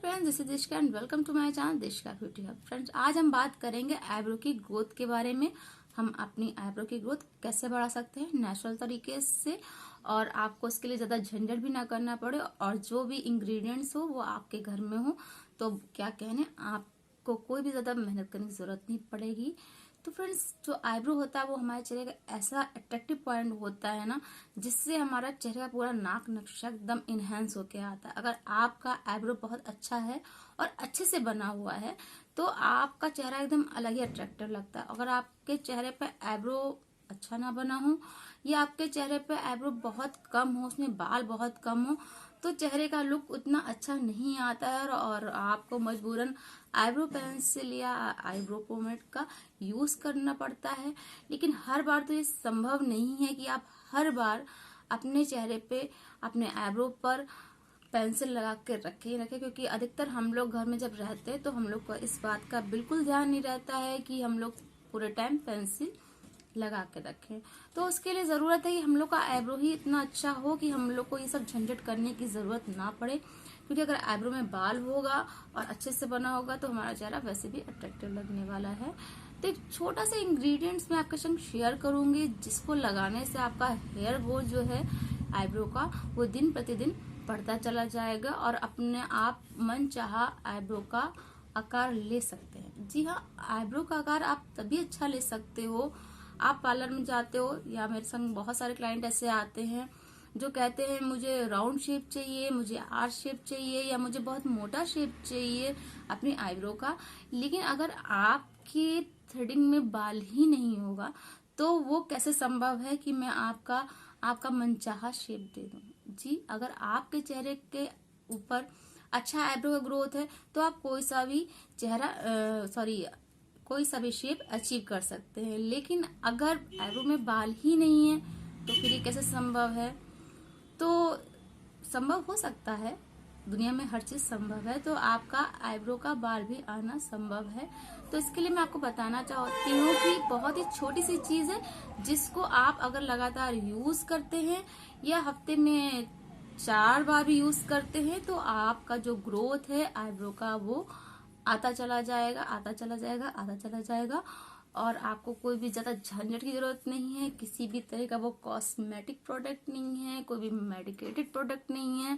Friends, this is Dishka and welcome to my channel Dishka beauty hub. Friends, आज हम बात करेंगे आईब्रो की ग्रोथ के बारे में। हम अपनी आईब्रो की ग्रोथ कैसे बढ़ा सकते हैं नेचुरल तरीके से, और आपको इसके लिए ज्यादा झंझट भी ना करना पड़े, और जो भी इंग्रेडिएंट्स हो वो आपके घर में हो। तो क्या कहने, आपको कोई भी ज्यादा मेहनत करने की जरूरत नहीं पड़ेगी। तो फ्रेंड्स, जो आईब्रो होता है वो हमारे चेहरे का ऐसा अट्रैक्टिव पॉइंट होता है ना, जिससे हमारा चेहरे का पूरा नाक नक्शा एकदम इनहेंस होके आता है। अगर आपका आईब्रो बहुत अच्छा है और अच्छे से बना हुआ है तो आपका चेहरा एकदम अलग ही अट्रैक्टिव लगता है। अगर आपके चेहरे पे आईब्रो अच्छा ना बना हो, या आपके चेहरे पे आईब्रो बहुत कम हो, उसमें बाल बहुत कम हो, तो चेहरे का लुक उतना अच्छा नहीं आता है, और आपको मजबूरन आईब्रो पेंसिल या आईब्रो पोमेड का यूज करना पड़ता है। लेकिन हर बार तो ये संभव नहीं है कि आप हर बार अपने चेहरे पे, अपने आईब्रो पर पेंसिल लगा के रखे, क्योंकि अधिकतर हम लोग घर में जब रहते हैं तो हम लोग को इस बात का बिल्कुल ध्यान नहीं रहता है कि हम लोग पूरे टाइम पेंसिल लगा के रखें। तो उसके लिए जरूरत है कि हम लोग का आईब्रो ही इतना अच्छा हो कि हम लोग को ये सब झंझट करने की जरूरत ना पड़े। क्योंकि अगर आईब्रो में बाल होगा और अच्छे से बना होगा तो हमारा चेहरा वैसे भी अट्रैक्टिव लगने वाला है। तो एक छोटा सा इंग्रेडिएंट्स मैं आपके संग शेयर करूंगी, जिसको लगाने से आपका हेयर ग्रोथ जो है आईब्रो का, वो दिन प्रतिदिन बढ़ता चला जाएगा और अपने आप मन चाहा आईब्रो का आकार ले सकते हैं। जी हाँ, आईब्रो का आकार आप तभी अच्छा ले सकते हो, आप पार्लर में जाते हो, या मेरे संग बहुत सारे क्लाइंट ऐसे आते हैं जो कहते हैं मुझे राउंड शेप चाहिए, मुझे आर शेप चाहिए, या मुझे बहुत मोटा शेप चाहिए अपनी आईब्रो का। लेकिन अगर आपकी थ्रेडिंग में बाल ही नहीं होगा तो वो कैसे संभव है कि मैं आपका मनचाहा शेप दे दूं। जी, अगर आपके चेहरे के ऊपर अच्छा आईब्रो का ग्रोथ है तो आप कोई सा भी कोई सा भी शेप अचीव कर सकते हैं। लेकिन अगर आईब्रो में बाल ही नहीं है तो फिर ये कैसे संभव है? तो संभव हो सकता है, दुनिया में हर चीज संभव है, तो आपका आईब्रो का बाल भी आना संभव है। तो इसके लिए मैं आपको बताना चाहती हूँ कि बहुत ही छोटी सी चीज है, जिसको आप अगर लगातार यूज करते हैं या हफ्ते में 4 बार भी यूज करते हैं तो आपका जो ग्रोथ है आईब्रो का वो आता चला जाएगा, आता चला जाएगा, आता चला जाएगा। और आपको कोई भी ज्यादा झंझट की जरूरत नहीं है, किसी भी तरह का वो कॉस्मेटिक प्रोडक्ट नहीं है, कोई भी मेडिकेटेड प्रोडक्ट नहीं है,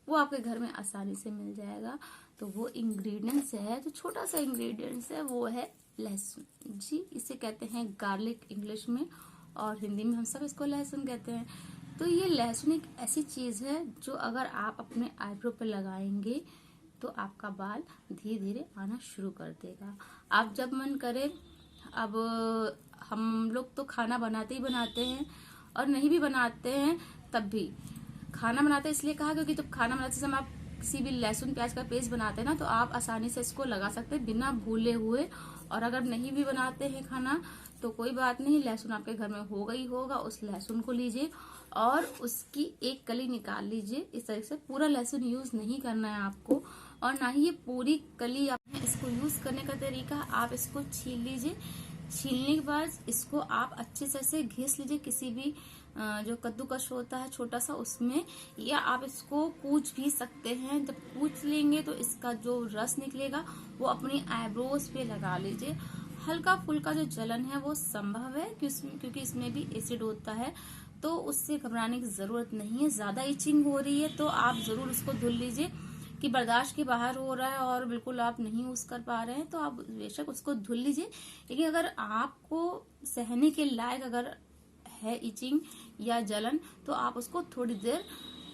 वो आपके घर में आसानी से मिल जाएगा। तो वो इंग्रेडिएंट्स है, जो छोटा सा इंग्रेडिएंट्स है, वो है लहसुन। जी, इसे कहते हैं गार्लिक इंग्लिश में, और हिंदी में हम सब इसको लहसुन कहते हैं। तो ये लहसुन एक ऐसी चीज है जो अगर आप अपने आईब्रो पे लगाएंगे तो आपका बाल धीरे धीरे आना शुरू कर देगा। आप जब मन करे, अब हम लोग तो खाना बनाते ही बनाते हैं, और नहीं भी बनाते हैं तब भी खाना बनाते इसलिए कहा क्योंकि जब खाना बनाते समय आप किसी भी लहसुन प्याज का पेस्ट बनाते हैं ना, तो आप आसानी से इसको लगा सकते हैं बिना भूले हुए। और अगर नहीं भी बनाते हैं खाना तो कोई बात नहीं, लहसुन आपके घर में होगा ही होगा, उस लहसुन को लीजिए और उसकी एक कली निकाल लीजिए। इस तरह से पूरा लहसुन यूज नहीं करना है आपको, और ना ही ये पूरी कली। इसको यूज करने का तरीका, आप इसको छील लीजिए, छीलने के बाद इसको आप अच्छे से घिस लीजिए किसी भी जो कद्दूकस होता है छोटा सा उसमें, या आप इसको कूच भी सकते हैं। जब कूच लेंगे तो इसका जो रस निकलेगा वो अपनी आईब्रोज पे लगा लीजिए। हल्का फुल्का जो जलन है वो संभव है क्योंकि इसमें भी एसिड होता है, तो उससे घबराने की जरूरत नहीं है। ज्यादा इचिंग हो रही है तो आप जरूर उसको धुल लीजिए, कि बर्दाश्त के बाहर हो रहा है और बिल्कुल आप नहीं यूज कर पा रहे हैं तो आप बेशक उसको धुल लीजिए। लेकिन अगर आपको सहने के लायक अगर है इचिंग या जलन, तो आप उसको थोड़ी देर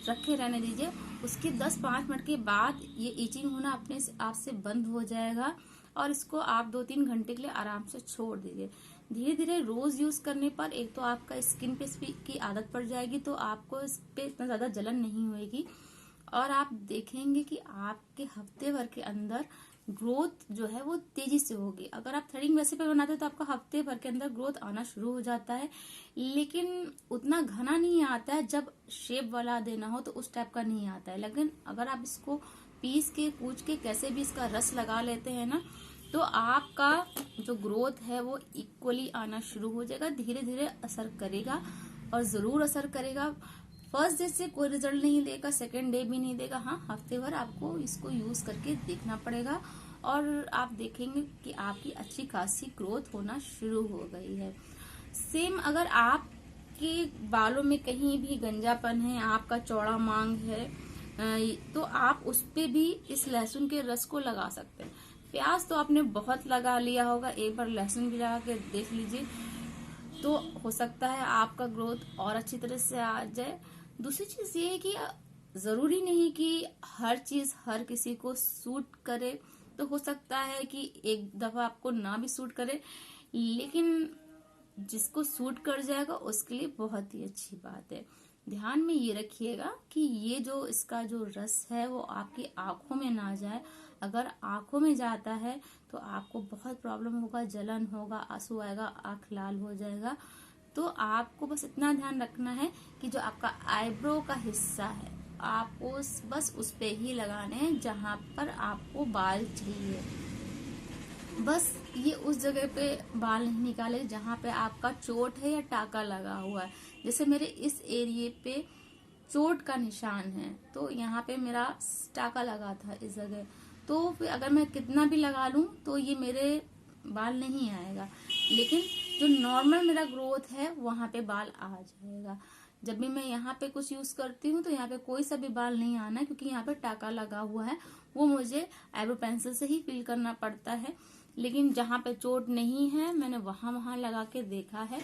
रखे रहने दीजिए। उसके 10-5 मिनट के बाद ये इचिंग होना अपने आप से बंद हो जाएगा, और इसको आप 2-3 घंटे के लिए आराम से छोड़ दीजिए। धीरे धीरे रोज यूज करने पर एक तो आपका स्किन पे की आदत पड़ जाएगी, तो आपको इस पे इतना ज्यादा जलन नहीं होगी, और आप देखेंगे कि आपके हफ्ते भर के अंदर ग्रोथ जो है वो तेजी से होगी। अगर आप थ्रेडिंग वैसे पे बनाते हैं तो आपका हफ्ते भर के अंदर ग्रोथ आना शुरू हो जाता है, लेकिन उतना घना नहीं आता है। जब शेप वाला देना हो तो उस टाइप का नहीं आता है। लेकिन अगर आप इसको पीस के कूच के कैसे भी इसका रस लगा लेते हैं ना, तो आपका जो ग्रोथ है वो इक्वली आना शुरू हो जाएगा। धीरे धीरे असर करेगा, और जरूर असर करेगा। फर्स्ट डे से कोई रिजल्ट नहीं देगा, सेकेंड डे भी नहीं देगा। हाँ, हफ्ते भर आपको इसको यूज करके देखना पड़ेगा और आप देखेंगे कि आपकी अच्छी खासी ग्रोथ होना शुरू हो गई है। सेम अगर आपके बालों में कहीं भी गंजापन है, आपका चौड़ा मांग है, तो आप उस पे भी इस लहसुन के रस को लगा सकते हैं। प्याज तो आपने बहुत लगा लिया होगा, एक बार लहसुन भी लगा के देख लीजिए, तो हो सकता है आपका ग्रोथ और अच्छी तरह से आ जाए। दूसरी चीज ये है कि जरूरी नहीं कि हर चीज हर किसी को सूट करे, तो हो सकता है कि एक दफा आपको ना भी सूट करे, लेकिन जिसको सूट कर जाएगा उसके लिए बहुत ही अच्छी बात है। ध्यान में ये रखिएगा कि ये जो इसका जो रस है वो आपकी आंखों में ना जाए। अगर आंखों में जाता है तो आपको बहुत प्रॉब्लम होगा, जलन होगा, आंसू आएगा, आंख लाल हो जाएगा। तो आपको बस इतना ध्यान रखना है कि जो आपका आईब्रो का हिस्सा है आपको बस उस पे ही लगाने हैं जहां पर आपको बाल चाहिए। बस ये उस जगह पे बाल नहीं निकाले जहां पे आपका चोट है या टाका लगा हुआ है। जैसे मेरे इस एरिए पे चोट का निशान है, तो यहाँ पे मेरा टाका लगा था इस जगह, तो फिर अगर मैं कितना भी लगा लूं तो ये मेरे बाल नहीं आएगा। लेकिन जो नॉर्मल मेरा ग्रोथ है वहां पे बाल आ जाएगा। जब भी मैं यहाँ पे कुछ यूज करती हूँ तो यहाँ पे कोई सा भी बाल नहीं आना है, क्योंकि यहाँ पे टाका लगा हुआ है, वो मुझे आईब्रो पेंसिल से ही फिल करना पड़ता है। लेकिन जहाँ पे चोट नहीं है मैंने वहां लगा के देखा है।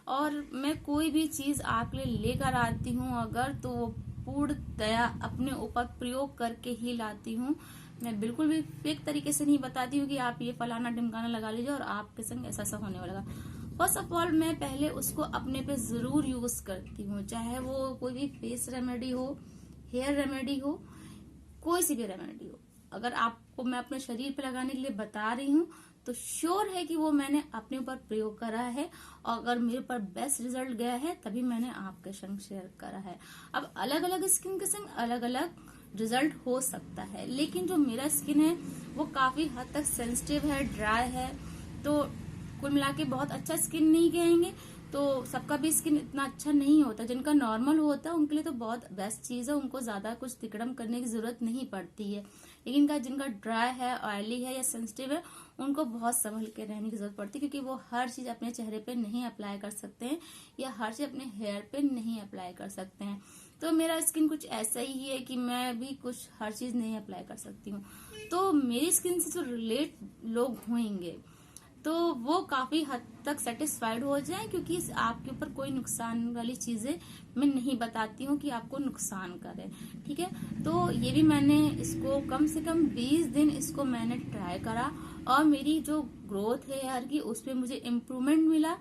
और मैं कोई भी चीज आपके लिए लेकर आती हूँ अगर, तो वो पूर्णतया अपने ऊपर प्रयोग करके ही लाती हूँ। मैं बिल्कुल भी फेक तरीके से नहीं बताती हूँ कि आप ये फलाना ढिमकाना लगा लीजिए और आपके संग ऐसा ऐसा होने वाला। फर्स्ट ऑफ ऑल मैं पहले उसको अपने पे जरूर यूज करती हूँ, चाहे वो कोई भी फेस रेमेडी हो, हेयर रेमेडी हो, कोई सी भी रेमेडी हो। अगर आपको मैं अपने शरीर पे लगाने के लिए बता रही हूँ तो श्योर है कि वो मैंने अपने ऊपर प्रयोग करा है, और अगर मेरे ऊपर बेस्ट रिजल्ट गया है तभी मैंने आपके संग शेयर करा है। अब अलग अलग स्किन के संग अलग अलग रिजल्ट हो सकता है, लेकिन जो मेरा स्किन है वो काफी हद तक सेंसिटिव है, ड्राई है, तो कुल मिला के बहुत अच्छा स्किन नहीं कहेंगे, तो सबका भी स्किन इतना अच्छा नहीं होता। जिनका नॉर्मल होता है उनके लिए तो बहुत बेस्ट चीज है, उनको ज्यादा कुछ तिकड़म करने की जरूरत नहीं पड़ती है। लेकिन जिनका ड्राई है, ऑयली है या सेंसिटिव है, उनको बहुत संभल के रहने की जरूरत पड़ती है, क्योंकि वो हर चीज अपने चेहरे पे नहीं अप्लाई कर सकते हैं या हर चीज अपने हेयर पे नहीं अप्लाई कर सकते हैं। तो मेरा स्किन कुछ ऐसा ही है कि मैं भी कुछ हर चीज नहीं अप्लाई कर सकती हूँ। तो मेरी स्किन से जो रिलेट लोग होंगे तो वो काफी हद तक सेटिस्फाइड हो जाए, क्योंकि आपके ऊपर कोई नुकसान वाली चीजें मैं नहीं बताती हूँ कि आपको नुकसान करे। ठीक है, तो ये भी मैंने इसको कम से कम 20 दिन इसको मैंने ट्राई करा, और मेरी जो ग्रोथ है हेयर की उस पर मुझे इम्प्रूवमेंट मिला।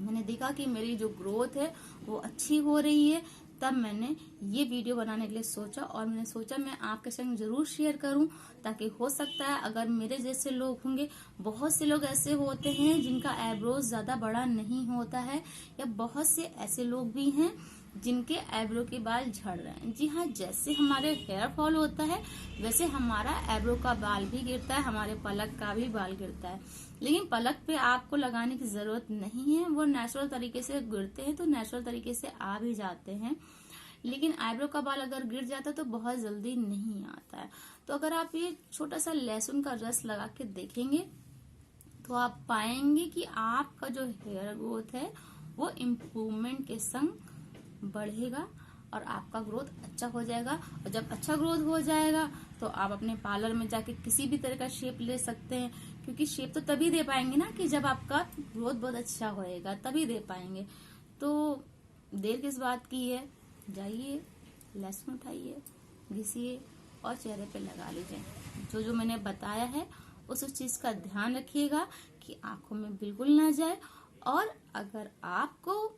मैंने देखा कि मेरी जो ग्रोथ है वो अच्छी हो रही है। तब मैंने ये वीडियो बनाने के लिए सोचा, और मैंने सोचा मैं आपके संग जरूर शेयर करूं, ताकि हो सकता है अगर मेरे जैसे लोग होंगे, बहुत से लोग ऐसे होते हैं जिनका आईब्रोज ज्यादा बड़ा नहीं होता है, या बहुत से ऐसे लोग भी हैं जिनके आईब्रो के बाल झड़ रहे हैं। जी हाँ, जैसे हमारे हेयर फॉल होता है वैसे हमारा आईब्रो का बाल भी गिरता है, हमारे पलक का भी बाल गिरता है। लेकिन पलक पे आपको लगाने की जरूरत नहीं है, वो नेचुरल तरीके से गिरते हैं तो नेचुरल तरीके से आ भी जाते हैं। लेकिन आईब्रो का बाल अगर गिर जाता है तो बहुत जल्दी नहीं आता है। तो अगर आप ये छोटा सा लहसुन का रस लगा के देखेंगे तो आप पाएंगे कि आपका जो हेयर ग्रोथ है वो इम्प्रूवमेंट के संग बढ़ेगा और आपका ग्रोथ अच्छा हो जाएगा। और जब अच्छा ग्रोथ हो जाएगा तो आप अपने पार्लर में जाके किसी भी तरह का शेप ले सकते हैं, क्योंकि शेप तो तभी दे पाएंगे ना कि जब आपका ग्रोथ बहुत अच्छा होएगा, तभी दे पाएंगे। तो देर किस बात की है, जाइए लहसुन उठाइए, घिसिए और चेहरे पे लगा लीजिए। जो जो मैंने बताया है उस चीज का ध्यान रखिएगा कि आंखों में बिल्कुल ना जाए। और अगर आपको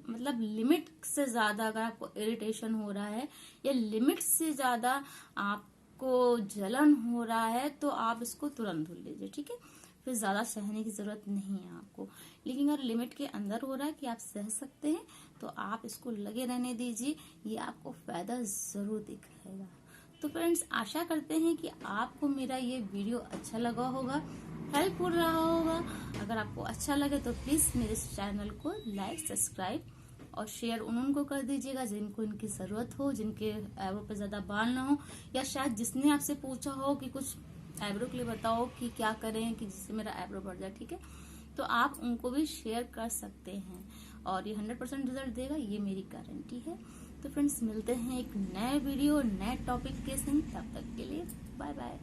मतलब लिमिट से ज्यादा अगर आपको इरिटेशन हो रहा है या लिमिट से ज्यादा आपको जलन हो रहा है तो आप इसको तुरंत धुल लीजिए। ठीक है, फिर ज्यादा सहने की जरूरत नहीं है आपको। लेकिन अगर लिमिट के अंदर हो रहा है कि आप सह सकते हैं तो आप इसको लगे रहने दीजिए, ये आपको फायदा जरूर दिखाएगा। तो फ्रेंड्स, आशा करते हैं कि आपको मेरा ये वीडियो अच्छा लगा होगा, हेल्पफुल रहा होगा। अगर आपको अच्छा लगे तो प्लीज मेरे चैनल को लाइक, सब्सक्राइब और शेयर उनको कर दीजिएगा जिनको इनकी जरूरत हो, जिनके आईब्रो पे ज्यादा बाल ना हो, या शायद जिसने आपसे पूछा हो कि कुछ आईब्रो के लिए बताओ कि क्या करें कि जिससे मेरा आईब्रो बढ़ जाए, ठीक है, तो आप उनको भी शेयर कर सकते हैं और ये 100% रिजल्ट देगा, ये मेरी गारंटी है। तो फ्रेंड्स, मिलते हैं एक नए वीडियो नए टॉपिक के संग, तब तक के लिए बाय बाय।